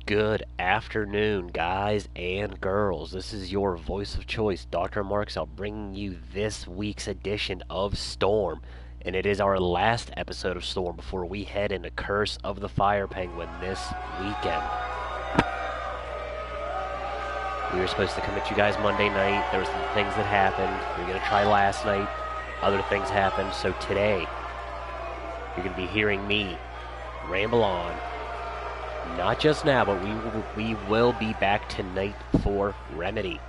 Good afternoon, guys and girls. This is your voice of choice, DrMarxout, bringing you this week's edition of Storm. And it is our last episode of Storm before we head into Curse of the Fire Penguin this weekend. We were supposed to come at you guys Monday night. There were some things that happened. We were going to try last night. Other things happened. So today, you're going to be hearing me ramble on. Not just now, but we will be back tonight for Remedy.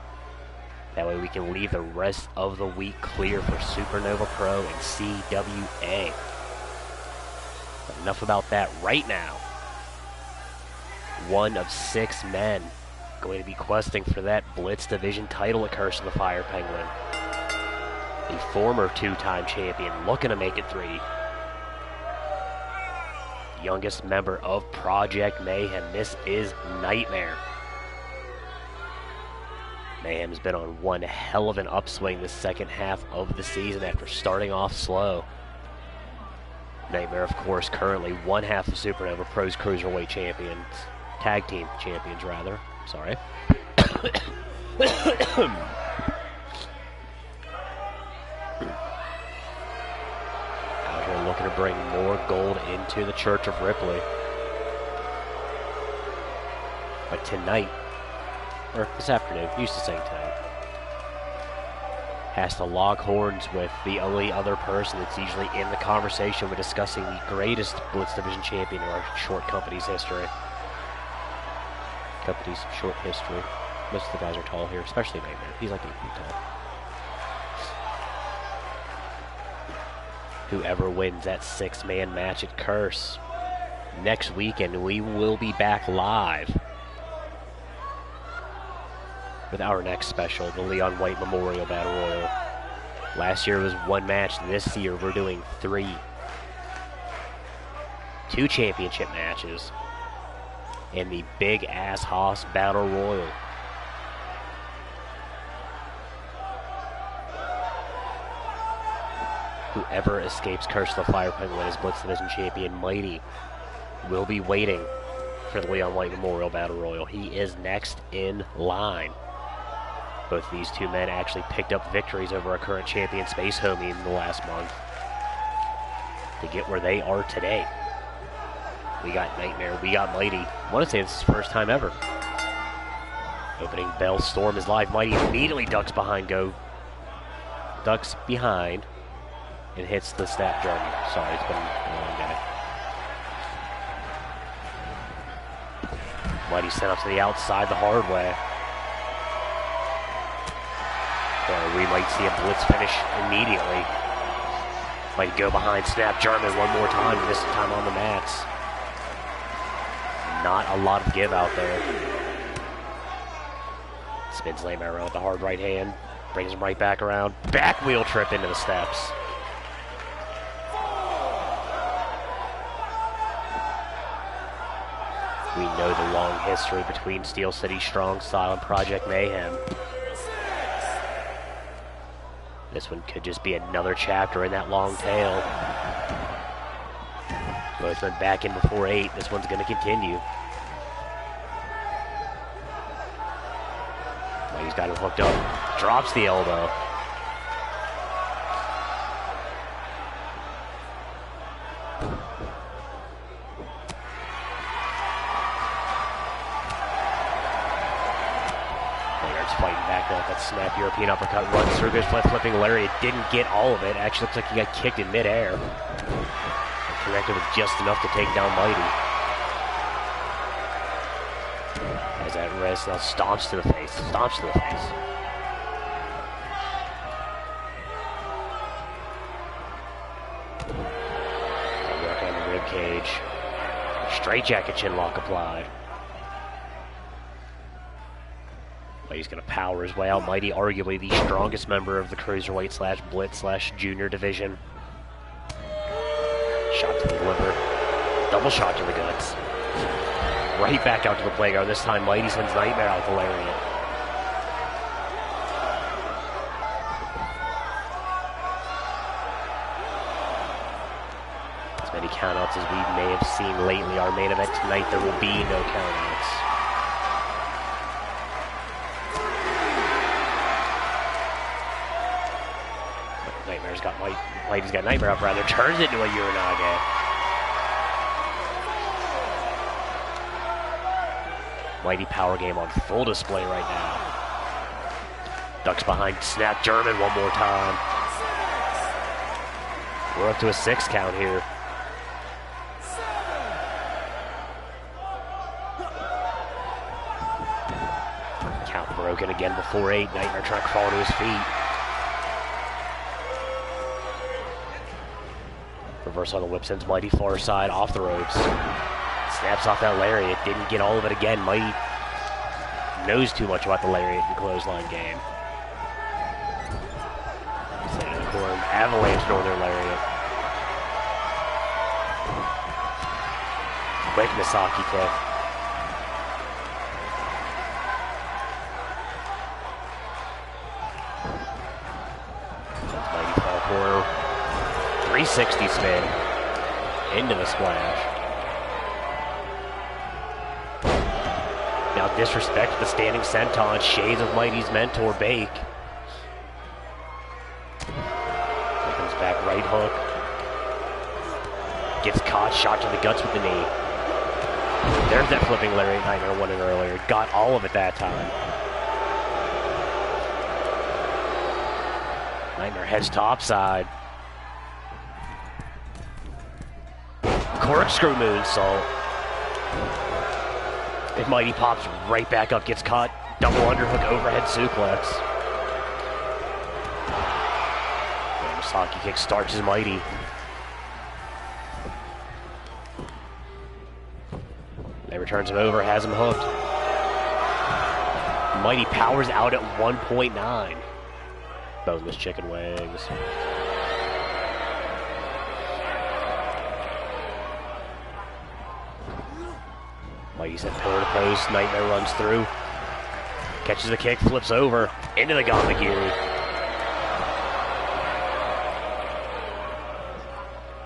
That way we can leave the rest of the week clear for Supernova Pro and CWA. But enough about that right now. One of 6 men going to be questing for that Blitz Division title at Curse of the Fire Penguin. The former 2-time champion looking to make it 3. Youngest member of Project Mayhem. This is Nightmare. Mayhem's been on one hell of an upswing this second half of the season after starting off slow. Nightmare, of course, currently one half of Supernova Pro's Cruiserweight champions. Tag team champions, rather. Sorry. Looking to bring more gold into the Church of Ripley. But tonight, or this afternoon, used to saying tonight, has to lock horns with the only other person that's usually in the conversation when discussing the greatest Blitz Division champion in our short company's history. Company's short history. Most of the guys are tall here, especially Nightmare. He's like 8 feet tall. Whoever wins that 6-man match at Curse. Next weekend, we will be back live with our next special, the Leon White Memorial Battle Royal. Last year was 1 match. This year, we're doing 3. 2 championship matches. And the Big Ass Hoss Battle Royal. Whoever escapes Curse of the Fire Penguin as Blitz Division Champion Mighty will be waiting for the Leon White Memorial Battle Royal. He is next in line. Both of these 2 men actually picked up victories over our current champion Space Homie in the last month to get where they are today. We got Nightmare, we got Mighty. I want to say this is the first time ever. Opening bell, Storm is live. Mighty immediately ducks behind, and hits the snap drum. Sorry, it's been a long day. Mighty sent up to the outside the hard way. We might see a Blitz finish immediately. Might go behind snap German one more time, this time on the mats. Not a lot of give out there. Spins Nightmare around with the hard right hand. Brings him right back around. Back wheel trip into the steps. We know the long history between Steel City Strong Style and Project Mayhem. This one could just be another chapter in that long tail. Both went back in before 8. This one's going to continue. He's got him hooked up. Drops the elbow. That snap European uppercut runs through, goes flipping lariat. Didn't get all of it. Actually looks like he got kicked in midair. Connected with just enough to take down Mighty. As that wrist now stomps to the face. Stomps to the face. Work on the rib cage. Straight jacket chin lock applied. He's going to power his way out. Mighty, arguably the strongest member of the Cruiserweight / Blitz / Junior division. Shot to the liver. Double shot to the guts. Right back out to the playground. This time, Mighty sends Nightmare out the lariat. As many countouts as we may have seen lately. Our main event tonight, there will be no countouts. Mighty's got Nightmare up around there, turns it into a Uranage. Mighty power game on full display right now. Ducks behind, snap German one more time. We're up to a 6 count here. Count broken again before 8. Nightmare trying to crawl to his feet. Reverse on the whip sends Mighty far side off the ropes. Snaps off that lariat. Didn't get all of it again. Mighty knows too much about the lariat and clothesline game. Avalanche Northern lariat. Quick Misaki kick. That's Mighty far corner. 360 spin into the splash. Now disrespect the standing senton, shades of Mighty's mentor Bake. Back right hook. Gets caught, shot to the guts with the knee. There's that flipping lariat Nightmare won it earlier. Got all of it that time. Nightmare heads topside. Corkscrew moonsault. If Mighty pops right back up, gets caught. Double underhook overhead suplex. Misaki kick starts his Mighty. They returns him over, has him hooked. Mighty powers out at 1.9. Boneless chicken wings. Mighty's at pillar to post. Nightmare runs through. Catches the kick, flips over into the Gamagiri.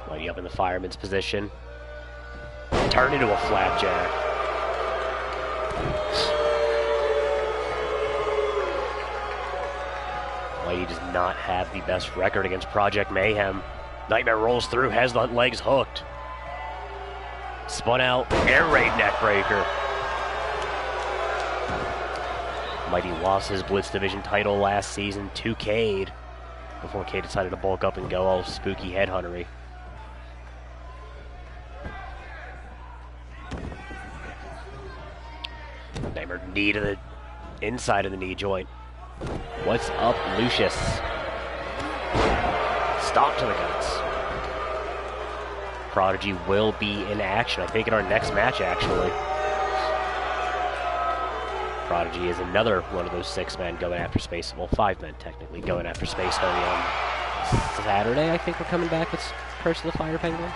Mighty up in the fireman's position. Turn into a flapjack. Mighty does not have the best record against Project Mayhem. Nightmare rolls through, has the legs hooked. Spun out, air raid neckbreaker. Mighty lost his Blitz Division title last season to Cade before Cade decided to bulk up and go all spooky headhuntery. Nightmare knee to the inside of the knee joint. What's up, Lucius? Stop to the guts. Prodigy will be in action, I think, in our next match, actually. Prodigy is another one of those 6 men going after Space, well, 5 men, technically, going after Space Honey on Saturday, I think we're coming back with Curse of the Fire Penguin.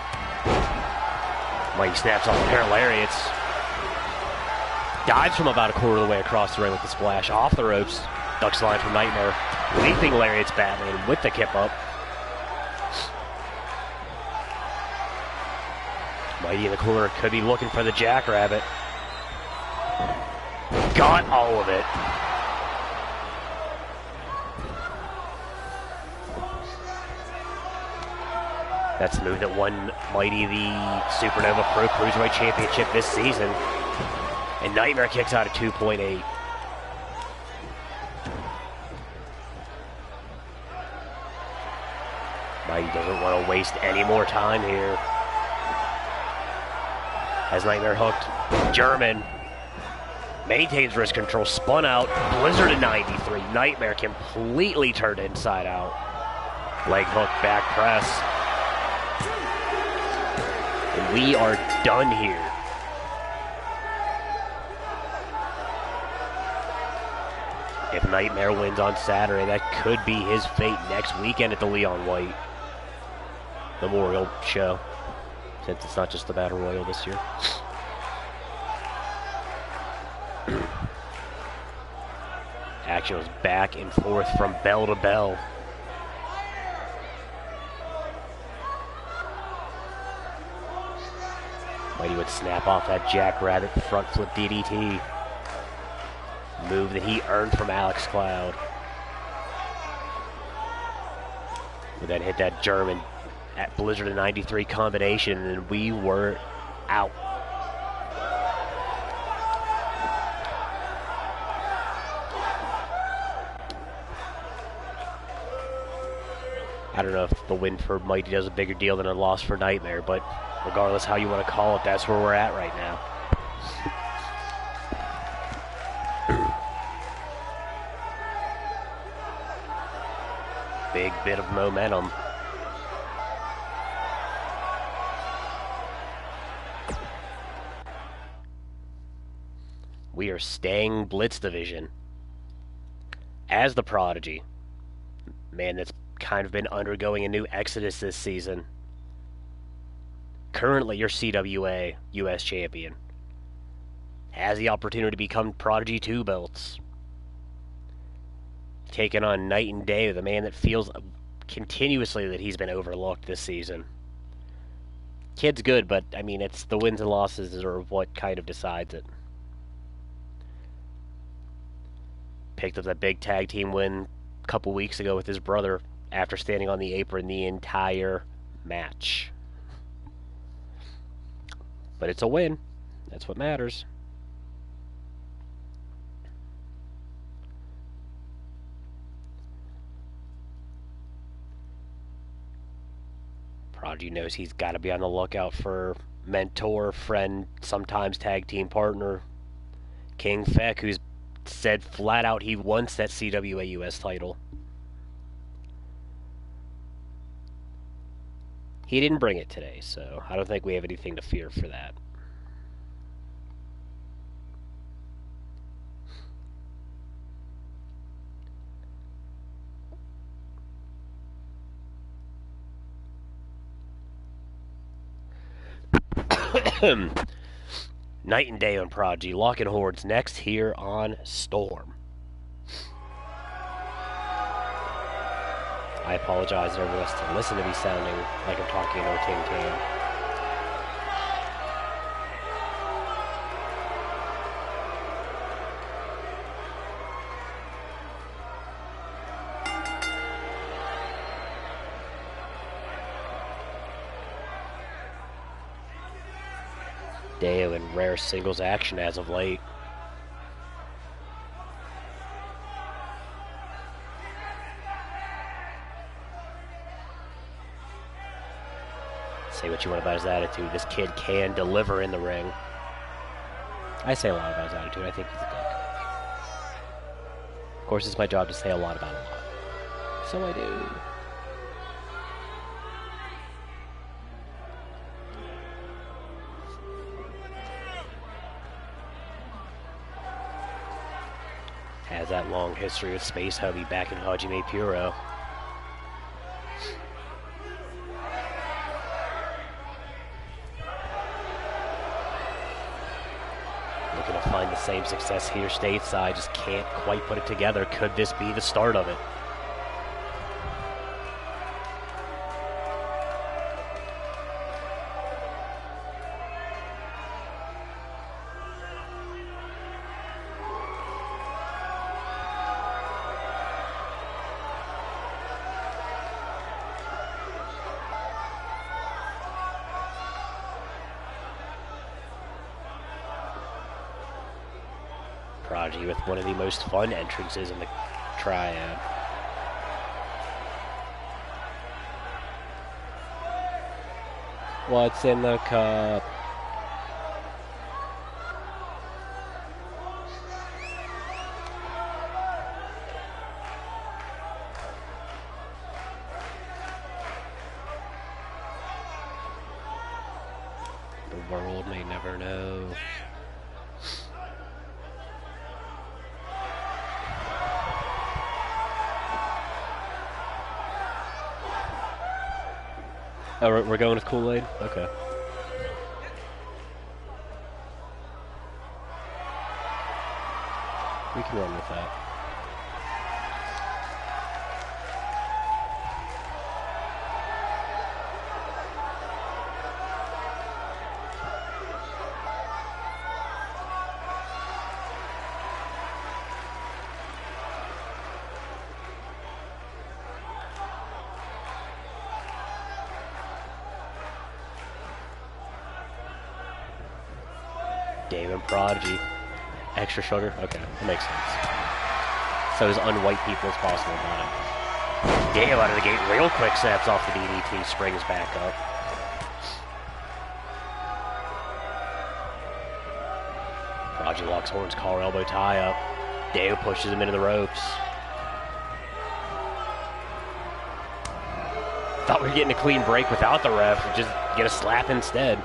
Mighty snaps off a pair of lariats. Dives from about a quarter of the way across the ring with the splash, off the ropes. Ducks the line from Nightmare. Leaping lariats Batman with the kip up. Mighty in the corner could be looking for the jackrabbit. Got all of it. That's the move that won Mighty the Supernova Pro Cruiserweight Championship this season. And Nightmare kicks out at 2.8. Mighty doesn't want to waste any more time here. Has Nightmare hooked. German. Maintains wrist control. Spun out. Blizzard at 93. Nightmare completely turned inside out. Leg hook, back press. And we are done here. If Nightmare wins on Saturday, that could be his fate next weekend at the Leon White Memorial Show, since it's not just the Battle Royal this year. Action was back and forth from bell to bell. Mighty would snap off that Jackrabbit front flip DDT. Move that he earned from Alex Cloud. We then hit that German at Blizzard of 93 combination, and we were out. I don't know if the win for Mighty does a bigger deal than a loss for Nightmare, but regardless how you want to call it, that's where we're at right now. Big bit of momentum. We are staying Blitz Division as the Prodigy. Man, that's kind of been undergoing a new exodus this season. Currently your CWA US champion. Has the opportunity to become Prodigy 2 belts. Taking on night and day, the man that feels continuously that he's been overlooked this season. Kid's good, but I mean, it's the wins and losses are what kind of decides it. Picked up that big tag team win a couple weeks ago with his brother after standing on the apron the entire match. But it's a win. That's what matters. Prodigy knows he's got to be on the lookout for mentor, friend, sometimes tag team partner, King Feck, who's said flat out he wants that CWA US title. He didn't bring it today, so I don't think we have anything to fear for that. Night and day on Prodigy. Locking Hordes next here on Storm. I apologize to everyone to listen to me sounding like I'm talking into a tin can. Deo in rare singles action as of late. Say what you want about his attitude. This kid can deliver in the ring. I say a lot about his attitude. I think he's a dick. Of course, it's my job to say a lot about a lot. So I do. Has that long history with Space Hubby back in Hajime Puro. Looking to find the same success here stateside, just can't quite put it together. Could this be the start of it? Prodigy with one of the most fun entrances in the triad. What's in the cup? The world may never know. Oh, we're going with Kool-Aid? Okay. We can run with that. Dave and Prodigy. Extra shoulder? Okay, that makes sense. So as unwhite people as possible about it. Dave out of the gate real quick, snaps off the DDT, springs back up. Prodigy locks horns, collar elbow tie up. Dave pushes him into the ropes. Thought we were getting a clean break without the ref, just get a slap instead.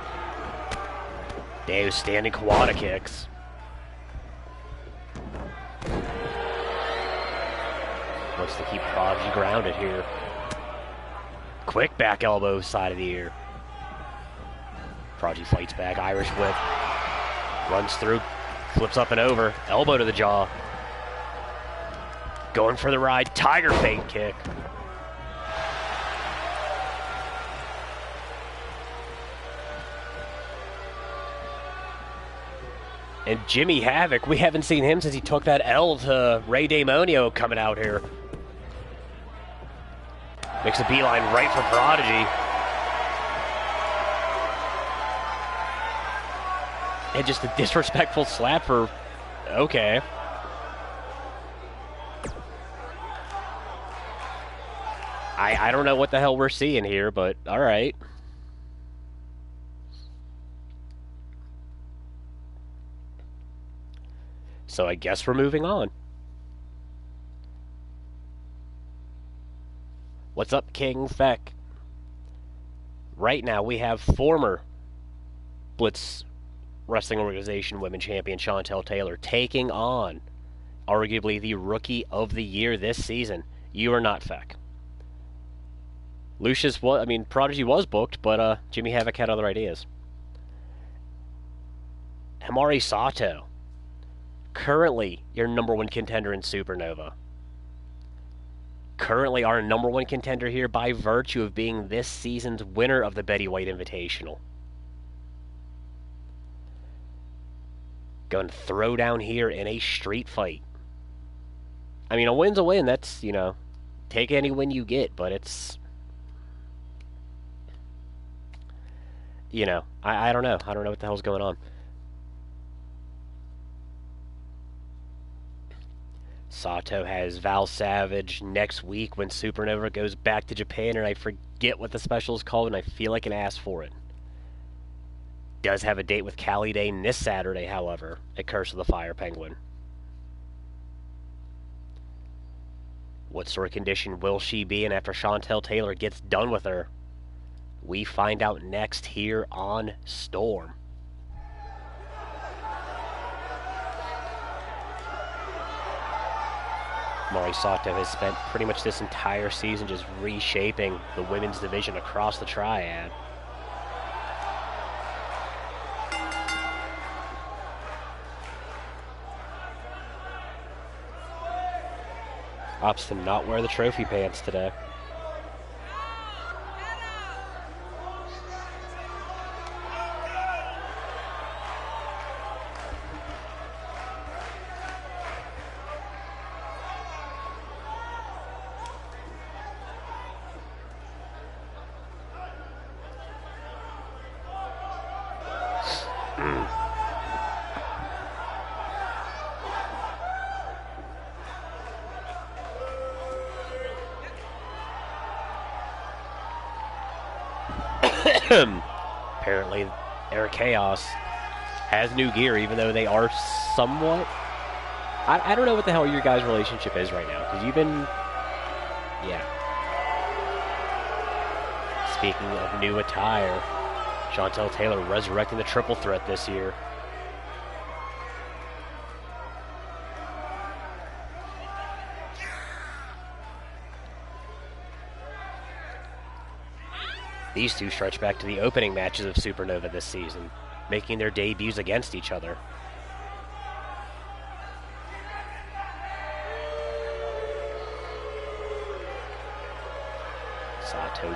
Dave standing Kawada kicks. Looks to keep Prodigy grounded here. Quick back elbow, side of the ear. Prodigy fights back, Irish whip. Runs through, flips up and over. Elbow to the jaw. Going for the ride, tiger fake kick. And Jimmy Havoc, we haven't seen him since he took that L to Ray Damonio coming out here. Makes a beeline right for Prodigy. And just a disrespectful slap for... Okay. I don't know what the hell we're seeing here, but alright. So I guess we're moving on. What's up, King Feck? Right now we have former Blitz Wrestling Organization Women Champion Chantel Taylor taking on arguably the Rookie of the Year this season. You are not Feck. Lucius was, I mean, Prodigy was booked, but Jimmy Havoc had other ideas. Himari Sato, currently your #1 contender in Supernova. Currently our #1 contender here by virtue of being this season's winner of the Betty White Invitational. Going to throw down here in a street fight. I mean, a win's a win. That's, you know, take any win you get, but it's... You know, I don't know. I don't know what the hell's going on. Sato has Val Savage next week when Supernova goes back to Japan, and I forget what the special is called, and I feel like an ass for it. Does have a date with Cali Dane this Saturday, however, at Curse of the Fire Penguin. What sort of condition will she be in after Chantel Taylor gets done with her? We find out next here on Storm. Mari Sato has spent pretty much this entire season just reshaping the women's division across the triad. Opts to not wear the trophy pants today. Apparently, Air Chaos has new gear, even though they are somewhat... I don't know what the hell your guys' relationship is right now, because you've been... Yeah. Speaking of new attire, Chantel Taylor resurrecting the triple threat this year. These two stretch back to the opening matches of Supernova this season, making their debuts against each other. Sato,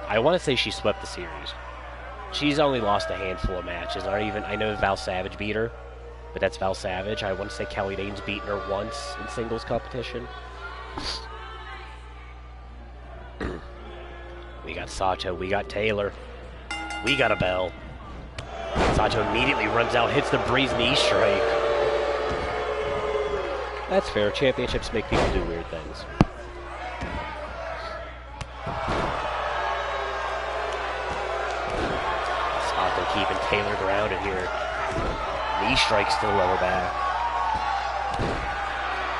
I want to say she swept the series. She's only lost a handful of matches. I know Val Savage beat her, but that's Val Savage. I want to say Kelly Dane's beaten her once in singles competition. We got Sato, we got Taylor, we got a bell. Sato immediately runs out, hits the Breeze knee strike. That's fair. Championships make people do weird things. Sato keeping Taylor grounded here. Knee strikes to the lower back.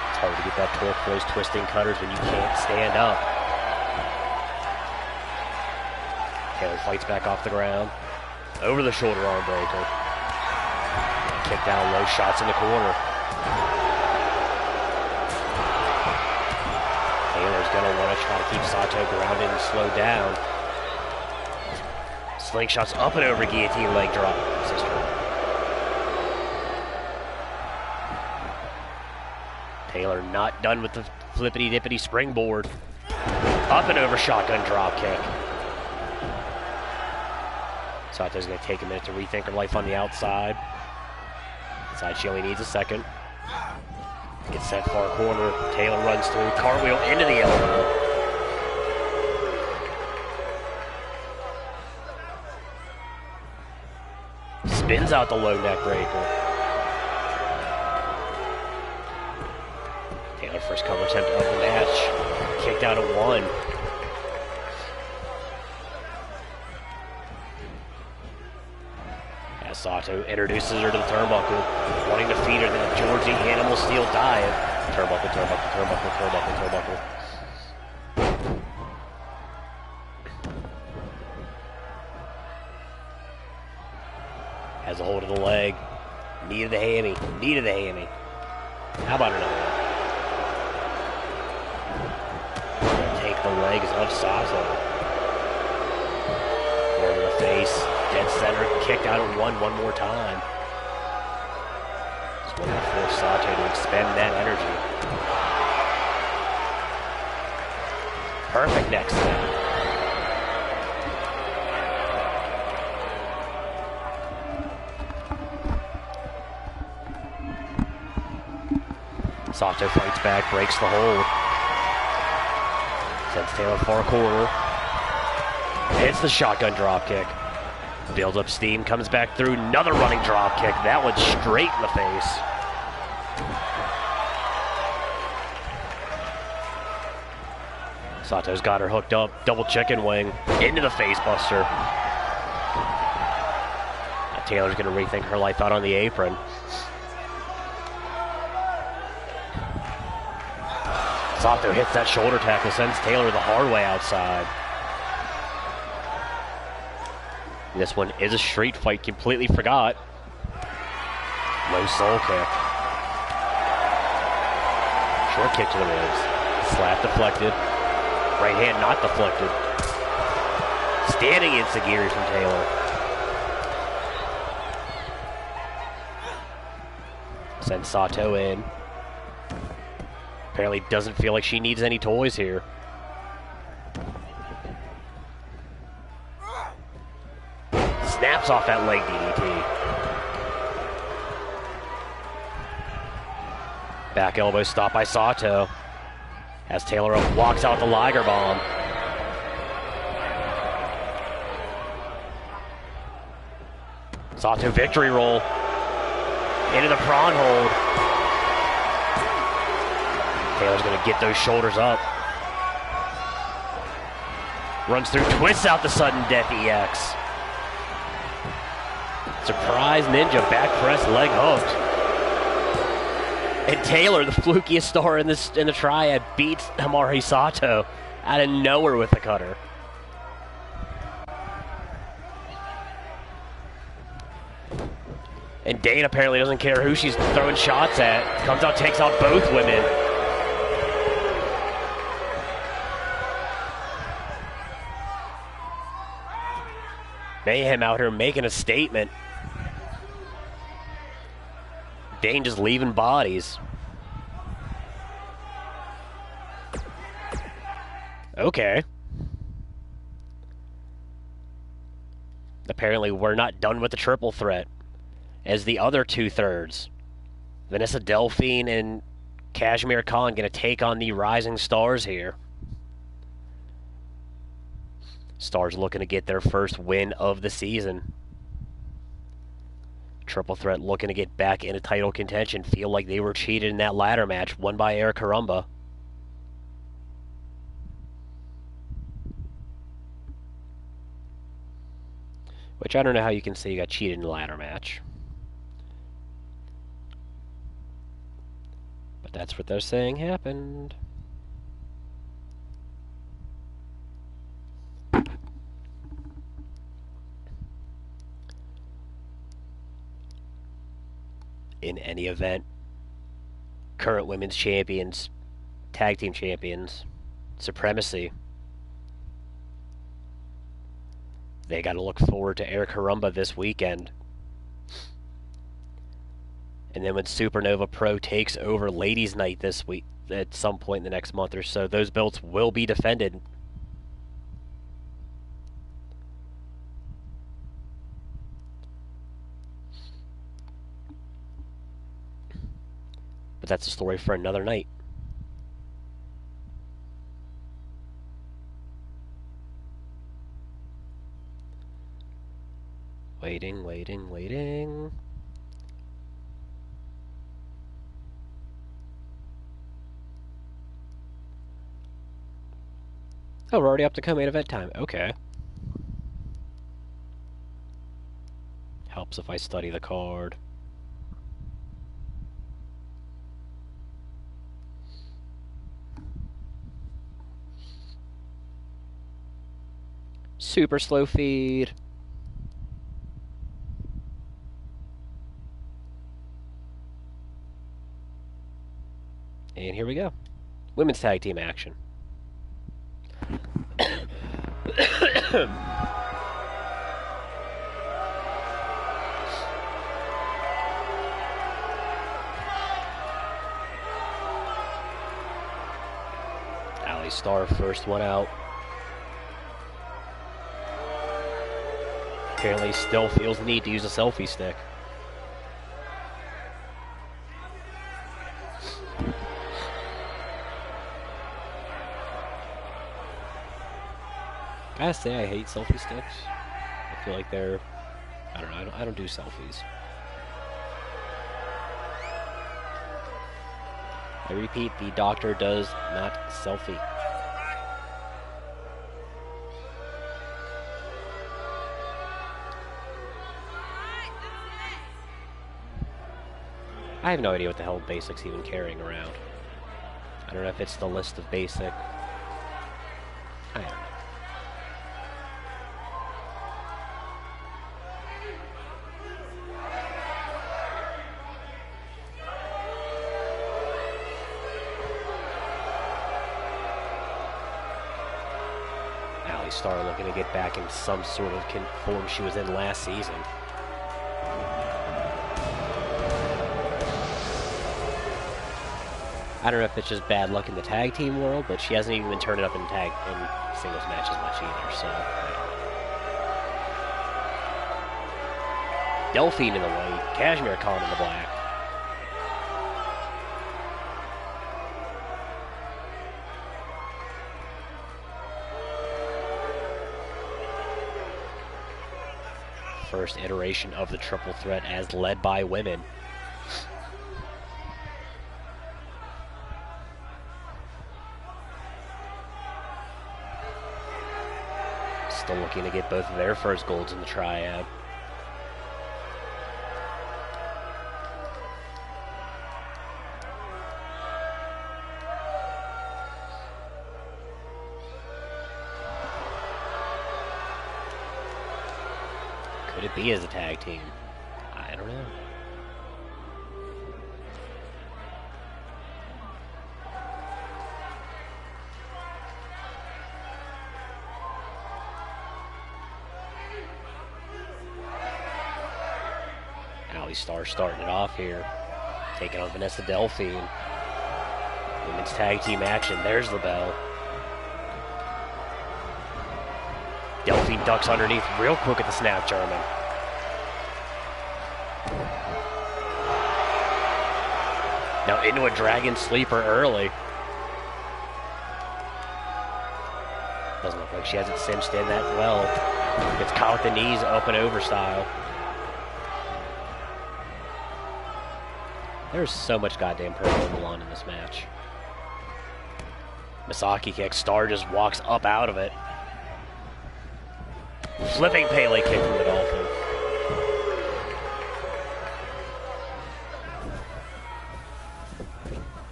It's hard to get that torque for those twisting cutters when you can't stand up. Taylor fights back off the ground. Over the shoulder arm breaker. Kick down low, shots in the corner. Taylor's going to want to try to keep Sato grounded and slowed down. Slingshots up and over, guillotine leg drop. Sister. Taylor not done with the flippity-dippity springboard. Up and over shotgun drop kick. Sato's going to take a minute to rethink her life on the outside. Inside, she only needs a second. Gets that far corner. Taylor runs through. Cartwheel into the elbow. Spins out the low neck breaker. Taylor first cover attempt of the match. Kicked out at 1. Sato introduces her to the turnbuckle, wanting to feed her that Georgie animal steel diet. Turnbuckle, turnbuckle, turnbuckle, turnbuckle, turnbuckle. Has a hold of the leg. Knee to the hammy. Knee to the hammy. How about another one? Take the legs of Sato. Over the face. Dead center, kicked out at 1 more time. Just wanting to force Sato to expend that energy. Perfect next snap. Sato fights back, breaks the hold. Sends Taylor far corner. Hits the shotgun drop kick. Builds up steam, comes back through, another running drop kick. That one straight in the face. Sato's got her hooked up, double chicken wing, into the face buster. Now Taylor's gonna rethink her life out on the apron. Sato hits that shoulder tackle, sends Taylor the hard way outside. This one is a street fight, completely forgot. Low soul kick. Short kick to the ribs. Slap deflected. Right hand not deflected. Standing enziguri from Taylor. Sends Sato in. Apparently doesn't feel like she needs any toys here. Snaps off that leg DDT. Back elbow stop by Sato. Has Taylor up, walks out the Liger bomb. Sato victory roll. Into the prawn hold. Taylor's going to get those shoulders up. Runs through, twists out the sudden death EX. Surprise ninja, back press, leg hooked. And Taylor, the flukiest star in the triad, beats Himari Sato out of nowhere with the cutter. And Dane apparently doesn't care who she's throwing shots at. Comes out, takes out both women. Mayhem out here making a statement. Dane just leaving bodies. Okay. Apparently we're not done with the triple threat, as the other 2/3, Vanessa Delphine and Kashmir Khan, going to take on the Rising Stars here. Stars looking to get their first win of the season. Triple Threat looking to get back into title contention. Feel like they were cheated in that ladder match won by Eric Carumba. Which I don't know how you can say you got cheated in the ladder match. But that's what they're saying happened. In any event, current women's champions, tag team champions, Supremacy, they got to look forward to Eric Carumba this weekend. And then when Supernova Pro takes over Ladies Night this week, at some point in the next month or so, those belts will be defended. But that's a story for another night. Waiting, waiting, waiting. Oh, we're already up to co-main event time. Okay. Helps if I study the card. Super slow feed. And here we go. Women's tag team action. Allie Starr, first one out. Apparently still feels the need to use a selfie stick. I gotta say, I hate selfie sticks. I feel like they're... I don't know, I don't do selfies. I repeat, the doctor does not selfie. I have no idea what the hell Basic's even carrying around. I don't know if it's the list of Basic. I don't know. Allie Starr looking to get back in some sort of form she was in last season. I don't know if it's just bad luck in the tag team world, but she hasn't even been turning up in singles matches much either, so... Delphine in the white, Cashmere Khan in the black. First iteration of the Triple Threat as led by women. Still looking to get both of their first golds in the triad. Could it be as a tag team? I don't know. Allie Starr starting it off here. Taking on Vanessa Delphine. Women's tag team action. There's the bell. Delphine ducks underneath real quick at the snap German. Now into a dragon sleeper early. Doesn't look like she has it cinched in that well. Gets caught with the knees up and over style. There's so much goddamn purple on the line in this match. Misaki kick. Star just walks up out of it. Flipping Pele kick from the Dolphin.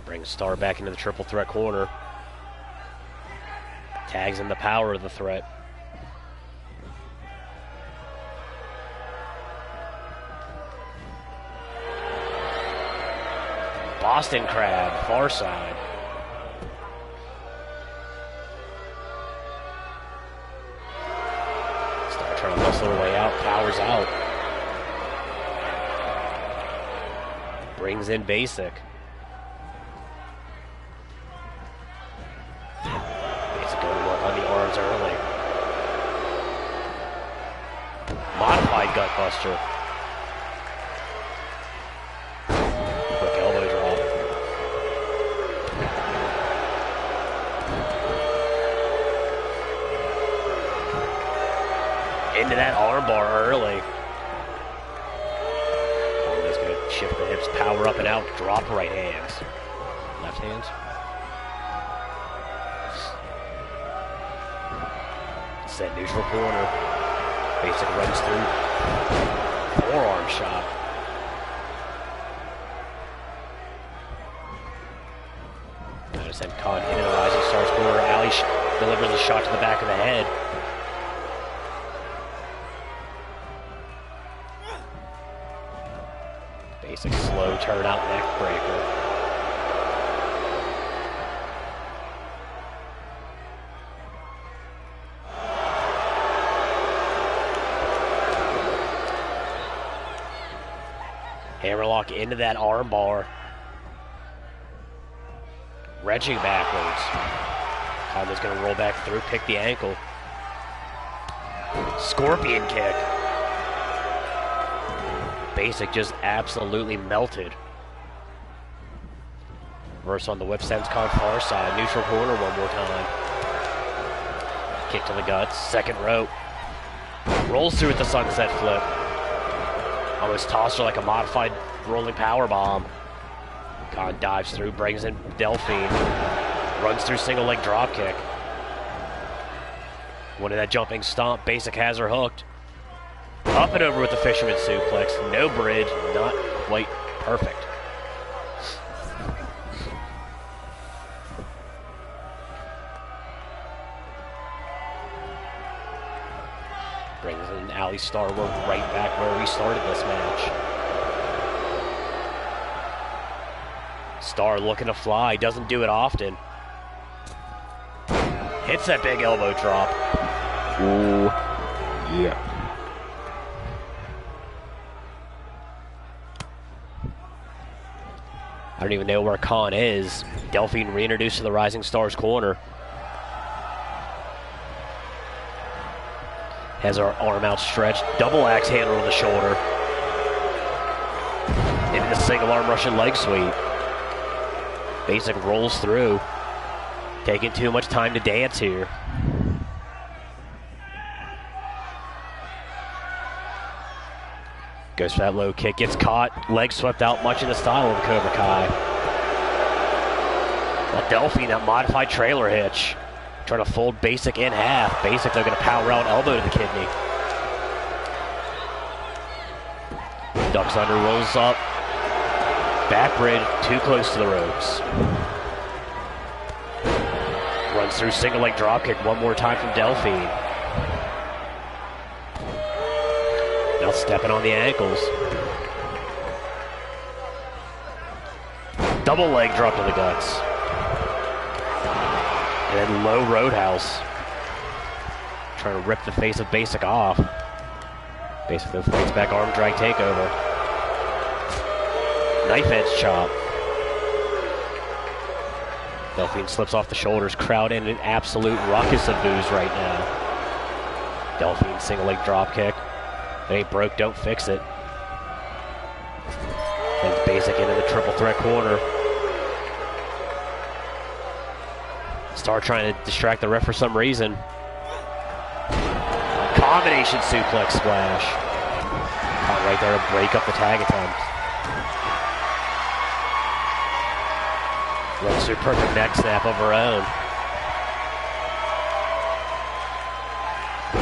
Brings Star back into the triple threat corner. Tags in the power of the threat. Boston Crab, far side. Star trying to muscle her way out, powers out. Brings in Basic. Basic going to work on the arms early. Modified Gutbuster. Quick elbow drop. Into that armbar early. He's going to shift the hips, power up and out, drop right hands. Left hands. Set neutral corner. Basic runs through. Forearm shot. Notice that Khan into the rising star's corner. Ali delivers a shot to the back of the head. Basic slow turn out neck breaker. Hammerlock into that arm bar. Wrenching backwards. Condo's going to roll back through, pick the ankle. Scorpion kick. Basic just absolutely melted. Reverse on the whip sends Khan far side. Neutral corner one more time. Kick to the guts. Second rope. Rolls through with the sunset flip. Almost tossed her like a modified rolling power bomb. Khan dives through, brings in Delphine. Runs through single leg drop kick. One of that jumping stomp. Basic has her hooked. Up and over with the fisherman suplex. No bridge, not quite perfect. Brings in Ali Star. We're right back where we started this match. Star looking to fly, doesn't do it often. Hits that big elbow drop. Ooh, yeah. I don't even know where Khan is. Delphine reintroduced to the Rising Stars corner. Has her arm outstretched. Double axe handle to the shoulder. Into the single arm Russian leg sweep. Basic rolls through. Taking too much time to dance here. Goes for that low kick, gets caught, leg swept out, much in the style of Cobra Kai. That Delphine, that modified trailer hitch. Trying to fold Basic in half. Basic, they're going to power out elbow to the kidney. Ducks under, rolls up. Back bridge, too close to the ropes. Runs through single leg drop kick one more time from Delphine. Now stepping on the ankles. Double leg drop to the guts. And then low roadhouse. Trying to rip the face of Basic off. Basic though fights back, arm drag takeover. Knife edge chop. Delphine slips off the shoulders. Crowd in an absolute ruckus of boos right now. Delphine single leg drop kick. If it ain't broke, don't fix it. Sends Basic into the triple threat corner. Star trying to distract the ref for some reason. Combination suplex splash. Caught right there to break up the tag attempt. Runs through perfect neck snap of her own.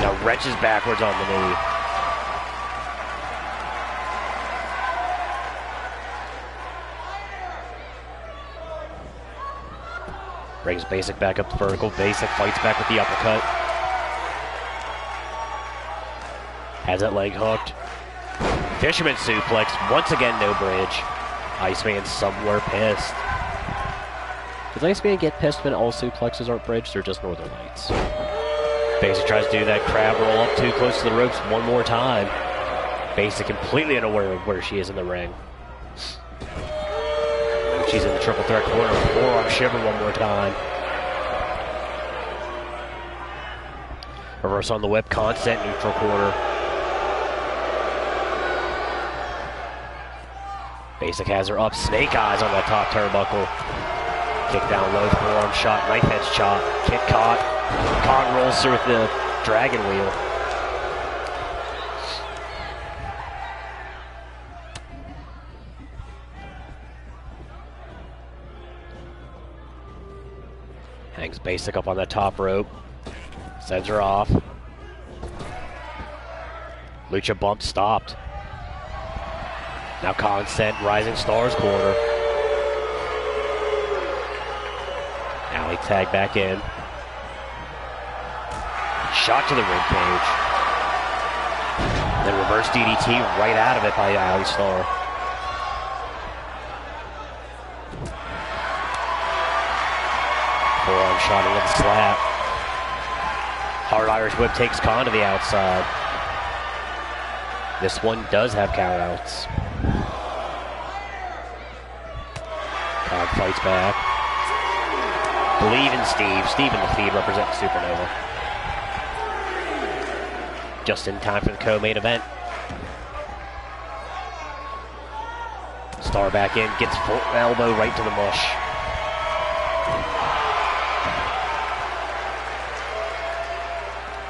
Now wrenches backwards on the knee. Brings Basic back up to vertical. Basic fights back with the uppercut. Has that leg hooked. Fisherman suplex. Once again, no bridge. Iceman somewhere pissed. Does Iceman get pissed when all suplexes aren't bridged or just Northern Lights? Basic tries to do that crab roll up too close to the ropes one more time. Basic completely unaware of where she is in the ring. She's in the triple threat corner. Forearm shiver one more time. Reverse on the whip. Constant neutral corner. Basic has her up. Snake eyes on that top turnbuckle. Kick down low. Forearm shot. Knife edge chop. Kick caught. Khan rolls through with the dragon wheel. Hangs Basic up on that top rope. Sends her off. Lucha bump stopped. Now Khan sent Rising Stars corner. Alley tag back in. Shot to the ribcage. Then reverse DDT right out of it by Alley Star. Forearm shot into the slap. Hard Irish whip takes Khan to the outside. This one does have countouts. Khan fights back. Believe in Steve. Steve in the feed represents Supernova. Just in time for the co-main event. Star back in, gets full elbow right to the mush.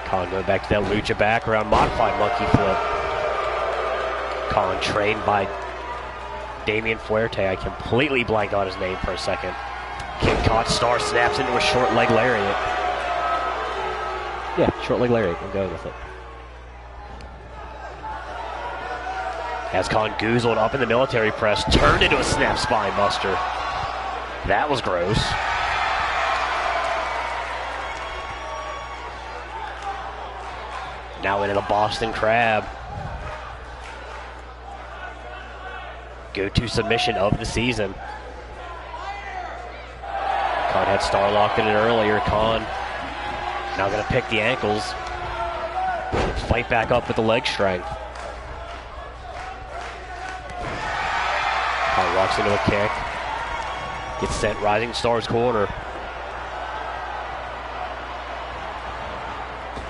Khan going back to that lucha background, modified monkey flip. Khan trained by Damian Fuerte. I completely blanked on his name for a second. Kick caught, Star snaps into a short leg lariat. Yeah, short leg lariat, I'm going with it. As Khan goozled up in the military press, turned into a snap spine buster. That was gross. Now into the Boston Crab. Go-to submission of the season. Khan had Star locked in it earlier. Khan now going to pick the ankles. Fight back up with the leg strength. Khan walks into a kick. Gets sent Rising Star's corner.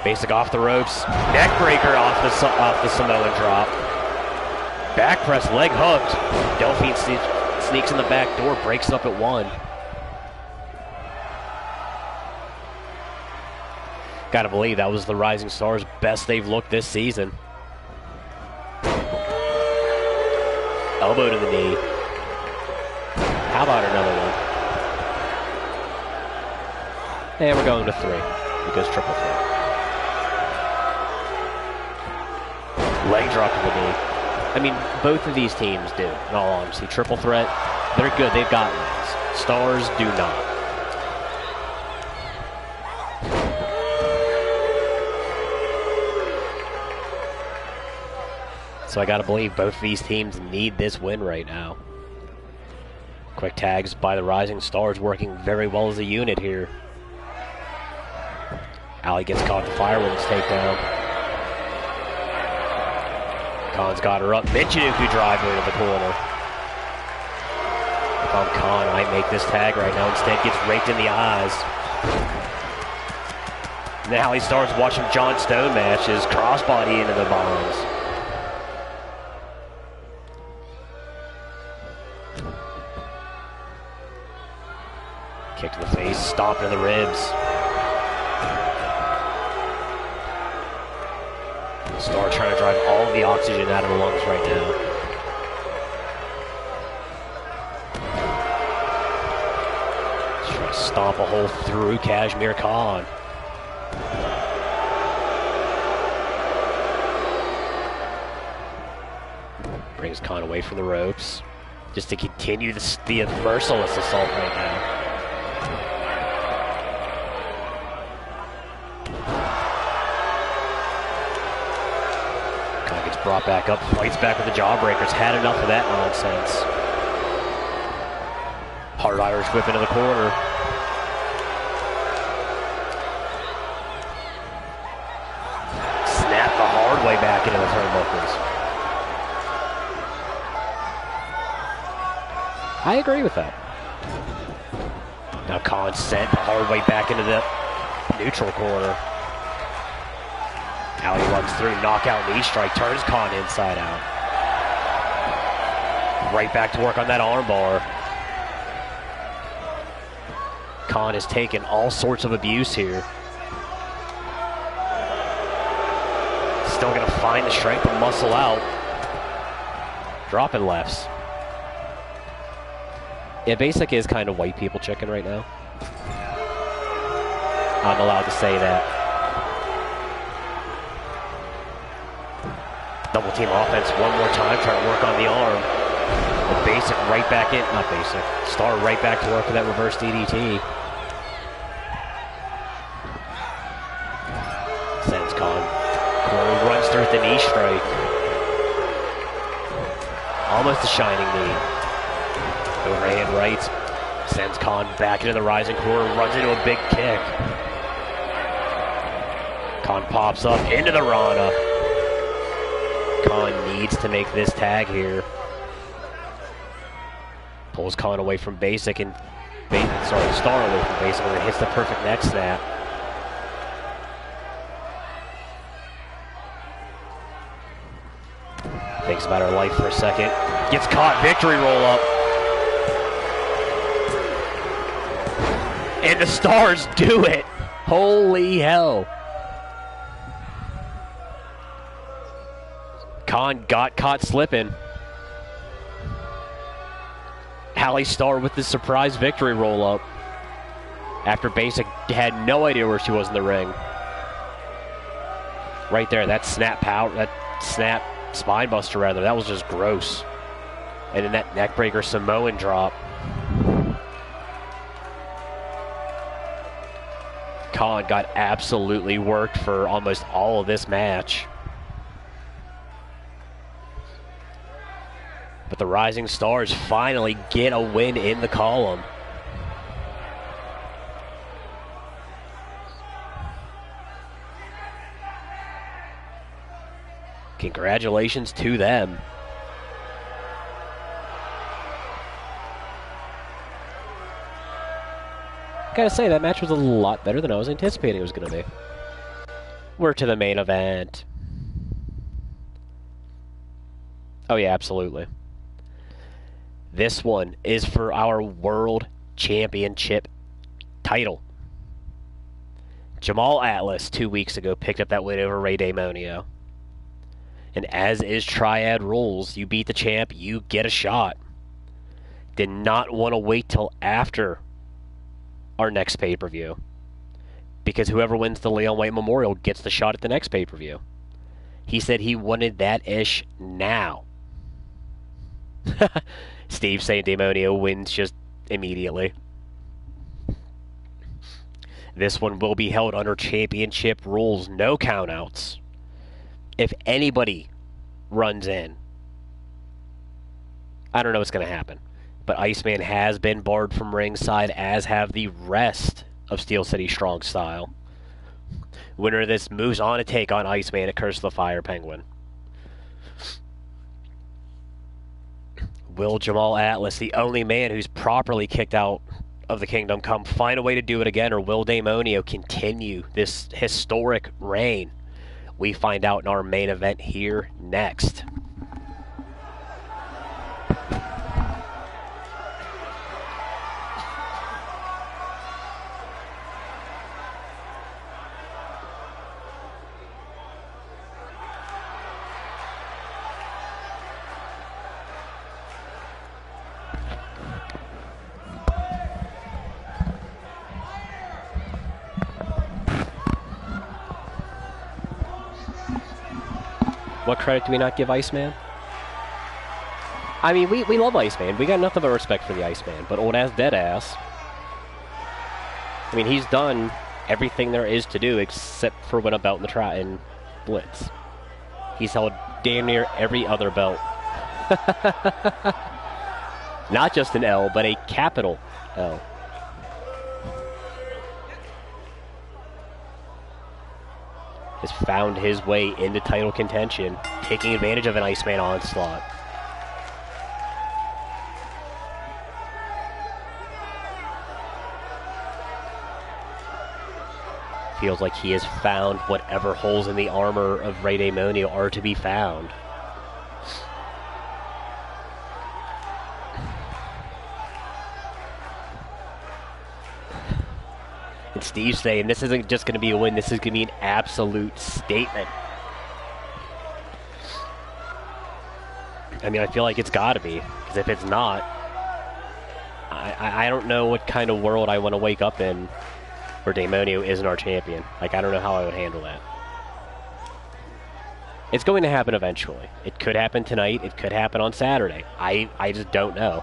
Basic off the ropes. Neck breaker off the Samoan drop. Back press, leg hooked. Delphine sneaks in the back door, breaks it up at one. Gotta believe that was the Rising Stars' best they've looked this season. Elbow to the knee. How about another one? And we're going to 3 because triple threat. Leg drop to the knee. I mean, both of these teams do, in all honesty. Triple threat, they're good. They've got legs. Stars do not. So I gotta believe both of these teams need this win right now. Quick tags by the Rising Stars, working very well as a unit here. Alley gets caught the Firewoman's takedown. Khan's got her up. Michinoku drive her into the corner. If I'm Khan, I make this tag right now. Instead, gets raked in the eyes. Now he starts watching John Stone matches. Crossbody into the bombs. Kick to the face. Stomp into the ribs. Star trying to drive all of the oxygen out of the lungs right now. stomp a hole through Kashmir Khan. Brings Khan away from the ropes. Just to continue the merciless assault right now. Khan gets brought back up, fights back with the jawbreakers. Had enough of that nonsense. Hard Irish whip into the corner. Snap the hard way back into the turnbuckles. I agree with that. Now Khan sent the hard way back into the neutral corner. Ali runs through, knockout knee strike, turns Khan inside out. Right back to work on that armbar. Khan has taken all sorts of abuse here. Still going to find the strength to muscle out. Dropping lefts. Yeah, Basic is kind of white people chicken right now. I'm allowed to say that. Double team offense one more time, trying to work on the arm. But Basic right back in, not Basic, Star right back to work with that reverse DDT. Sends Khan. Corner runs through with the knee strike. Almost a shining knee. Overhand rights, sends Khan back into the rising corner, runs into a big kick. Khan pops up into the Rana. Khan needs to make this tag here. Pulls Khan away from Basic and Star away from Basic, and then hits the perfect neck snap. Thinks about her life for a second. Gets caught, victory roll up. And the Stars do it. Holy hell. Khan got caught slipping. Ali Star with the surprise victory roll up. After Basic had no idea where she was in the ring. Right there, that snap spine buster rather, that was just gross. And then that neckbreaker Samoan drop. Khan got absolutely worked for almost all of this match. But the Rising Stars finally get a win in the column. Congratulations to them. Gotta say, that match was a lot better than I was anticipating it was gonna be. We're to the main event. Oh yeah, absolutely. This one is for our World Championship title. Jamal Atlas 2 weeks ago picked up that win over Ray Damonio. And as is Triad rules, you beat the champ, you get a shot. Did not want to wait till after our next pay-per-view, because whoever wins the Leon White Memorial gets the shot at the next pay-per-view. He said he wanted that ish now. Steve saying Damonio wins just immediately. This one will be held under championship rules, no countouts. If anybody runs in, I don't know what's going to happen. But Iceman has been barred from ringside, as have the rest of Steel City Strong Style. Winner of this moves on to take on Iceman at Curse of the Fire Penguin. Will Jamal Atlas, the only man who's properly kicked out of the Kingdom Come, find a way to do it again, or will Damonio continue this historic reign? We find out in our main event here next. What credit do we not give Iceman? I mean, we love Iceman. We got nothing but respect for the Iceman. But old ass, dead ass. I mean, he's done everything there is to do except for win a belt in the in Blitz. He's held damn near every other belt. Not just an L, but a capital L. Has found his way into title contention, taking advantage of an Iceman onslaught. Feels like he has found whatever holes in the armor of Rey Demonio are to be found. And Steve's saying this isn't just going to be a win, this is going to be an absolute statement. I mean, I feel like it's got to be, because if it's not, I don't know what kind of world I want to wake up in where Demonio isn't our champion. Like, I don't know how I would handle that. It's going to happen eventually. It could happen tonight, it could happen on Saturday. I just don't know.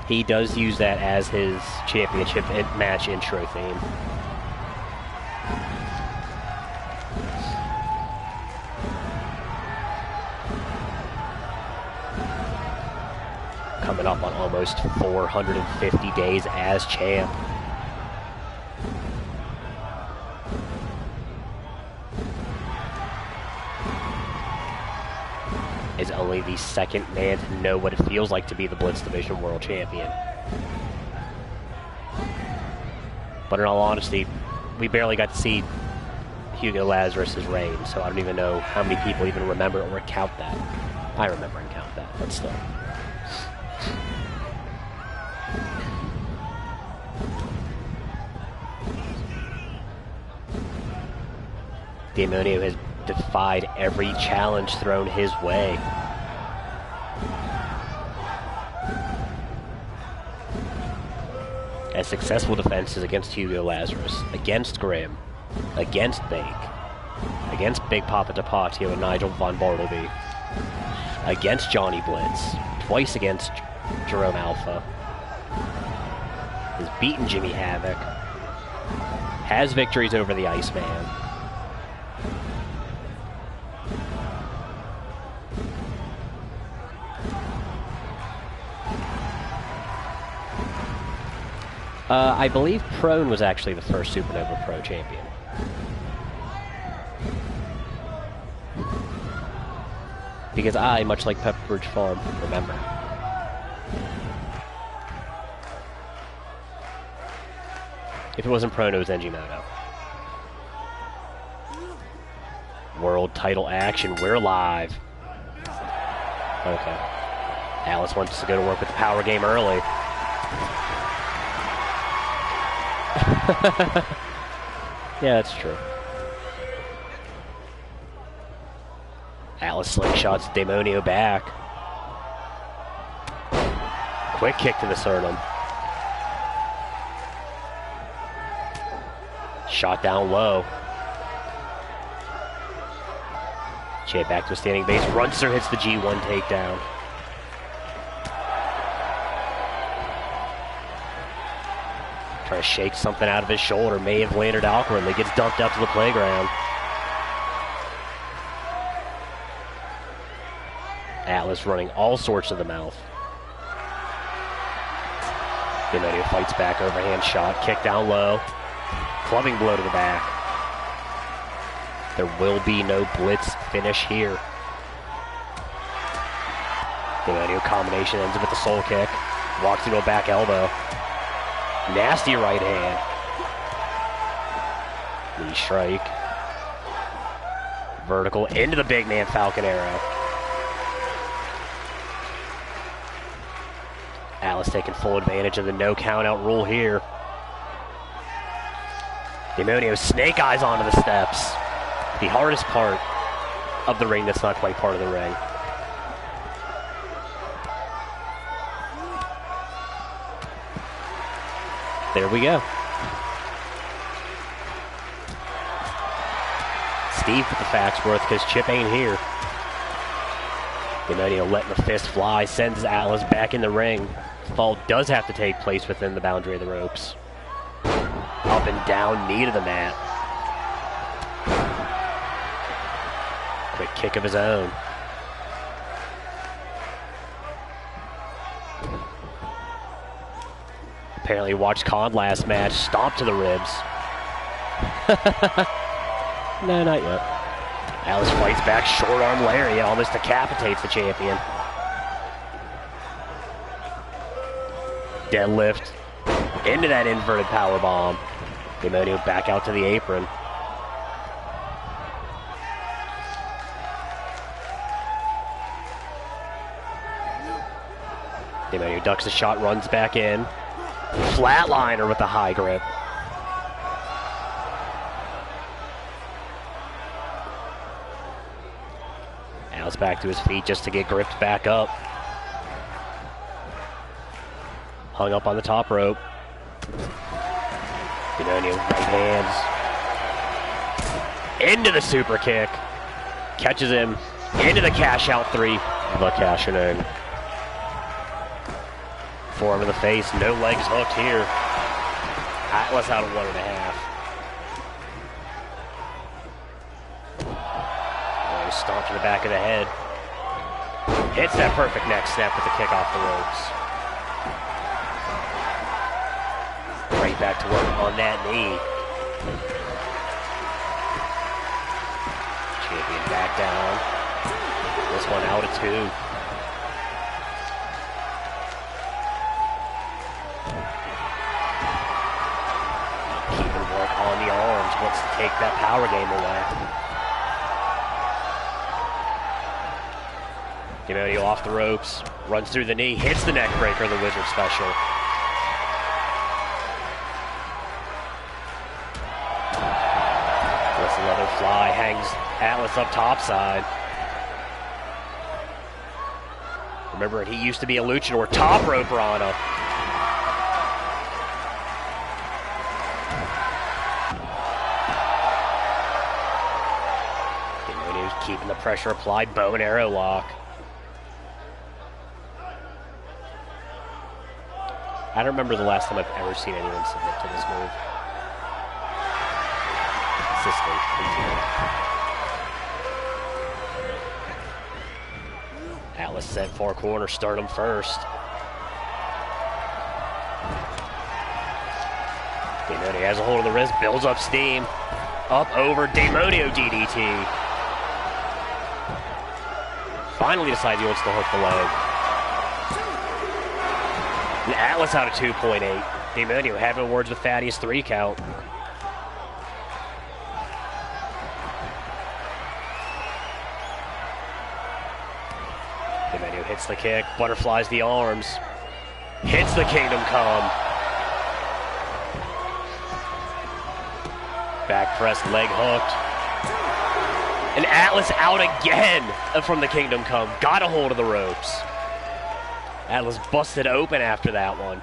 He does use that as his championship match intro theme. Coming up on almost 450 days as champ. Is only the second man to know what it feels like to be the Blitz Division World Champion. But in all honesty, we barely got to see Hugo Lazarus' reign, so I don't even know how many people even remember or count that. I remember and count that, but still. Demonio has defied every challenge thrown his way. As successful defenses against Hugo Lazarus, against Grimm, against Bake, against Big Papa Tapatio and Nigel Von Bartleby, against Johnny Blitz, twice against Jerome Alpha, has beaten Jimmy Havoc, has victories over the Iceman. I believe Prone was actually the first Supernova Pro champion. Because I, much like Pepperidge Farm, remember. If it wasn't Prone, it was Engimoto. World title action, we're live. Okay. Alice wants to go to work with the power game early. Yeah, that's true. Alice slingshots Demonio back. Quick kick to the sternum. Shot down low. Jay back to a standing base. Runster hits the G1 takedown. Trying to shake something out of his shoulder. May have landed awkwardly. Gets dumped out to the playground. Atlas running all sorts of the mouth. Demonio fights back. Overhand shot. Kick down low. Clubbing blow to the back. There will be no Blitz finish here. Demonio combination ends with the soul kick. Walks into a back elbow. Nasty right hand. Knee strike. Vertical into the big man Falcon Arrow. Alice taking full advantage of the no count out rule here. Demonio snake eyes onto the steps. The hardest part of the ring that's not quite part of the ring. There we go. Steve with the facts worth because Chip ain't here. Demonio letting the fist fly, sends Atlas back in the ring. Fall does have to take place within the boundary of the ropes. Up and down, knee to the mat. Quick kick of his own. Apparently watched Khan last match, stomp to the ribs. No, not yet. Atlas fights back, short arm lariat, almost decapitates the champion. Deadlift into that inverted power bomb. Demonio back out to the apron. Demonio ducks a shot, runs back in. Flatliner with the high grip. Al's back to his feet just to get gripped back up. Hung up on the top rope. Demonio right hands. Into the super kick. Catches him. Into the cash out three. The cashing in. Forearm in the face. No legs hooked here. Atlas out of 1.5. Stomp to the back of the head. Hits that perfect neck snap with the kick off the ropes. Right back to work on that knee. Champion back down. This one out of 2. Keeping work on the arms. Wants to take that power game away. Demonio off the ropes, runs through the knee, hits the neck breaker, the Wizard special. Lets another fly, hangs Atlas up topside. Remember, he used to be a luchador, top rope Rana. Demonio's keeping the pressure applied, bow and arrow lock. I don't remember the last time I've ever seen anyone submit to this move. Consistent. Atlas set 4 corner, sternum first. Demonio has a hold of the wrist, builds up steam. Up over Demonio DDT. Finally decides he wants to hook the leg. And Atlas out of 2.8. Demonio having words with Thaddeus, 3 count. Demonio hits the kick, butterflies the arms, hits the Kingdom Come. Back press, leg hooked. And Atlas out again from the Kingdom Come. Got a hold of the ropes. Atlas busted open after that one.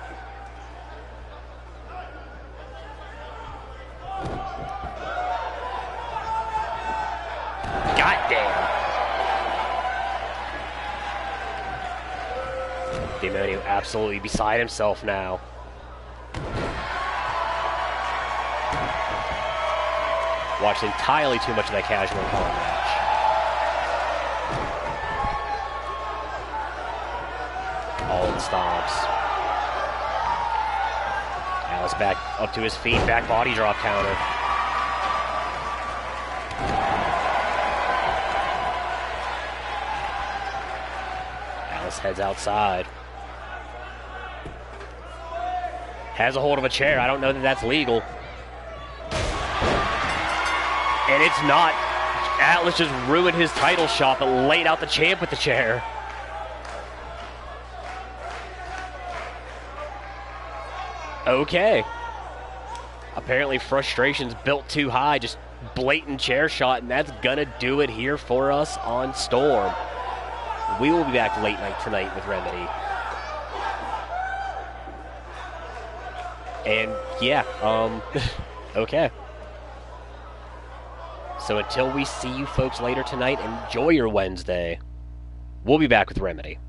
Goddamn. Demonio absolutely beside himself now. Watched entirely too much of that casual collar match. All the stomps. Atlas back up to his feet, back body drop counter. Atlas heads outside. Has a hold of a chair. I don't know that that's legal. And it's not. Atlas just ruined his title shot, but laid out the champ with the chair. Okay. Apparently frustration's built too high, just blatant chair shot, and that's gonna do it here for us on Storm. We will be back late night tonight with Remedy. And yeah, okay. So until we see you folks later tonight, enjoy your Wednesday. We'll be back with Remedy.